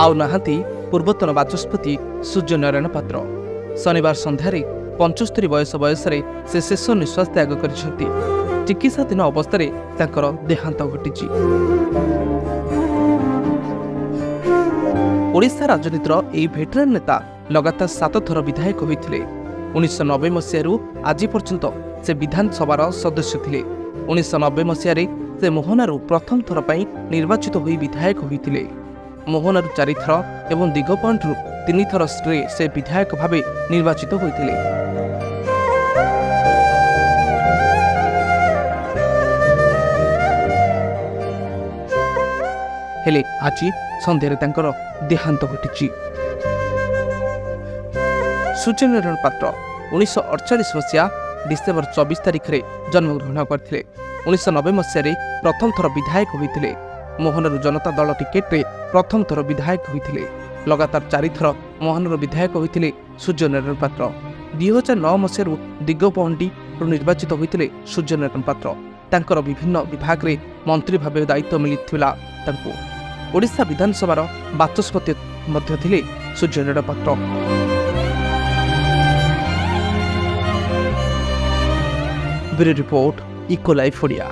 आउ नाहांती पूर्वतन बाचस्पति सूर्य नारायण पात्र। शनिवार संध्यार 75 बयस से शेष निश्वास त्याग कर चिकित्साधीन अवस्था देहांत घटी। ओडिशा राजनीतिर यह भेटरान नेता लगातार 7 थर विधायक होते। 1990 मसीह आज पर्यंत से विधानसभार सदस्य थे। 1990 मसीह से मोहनारू प्रथम थर पर निर्वाचित हो विधायक होते। मोहनारू 4 थर और दिगपॉइंटू 3 थर से विधायक भाव निर्वाचित होते। हेले आज संध्यारे तांकर देहांत घटी। सूर्य नारायण पात्र 1948 मसीहा डिसेम्बर 24 तारिख में जन्मग्रहण करते। 1990 मसीह प्रथम थर विधायक होते। मोहनारू जनता दल टिकेट रे प्रथम थर विधायक होते। लगातार 4 थर मोहनारू विधायक होते सूर्य नारायण पात्र। 2009 मसीह दिगपहंडी निर्वाचित होते सूर्य नारायण पात्र। तांकर विभिन्न विभाग में मंत्री भाव दायित्व मिलता। ओडिशा विधानसभार बाचस्पति थे Surya Narayan Patra. Bureau report Ecolife Odia.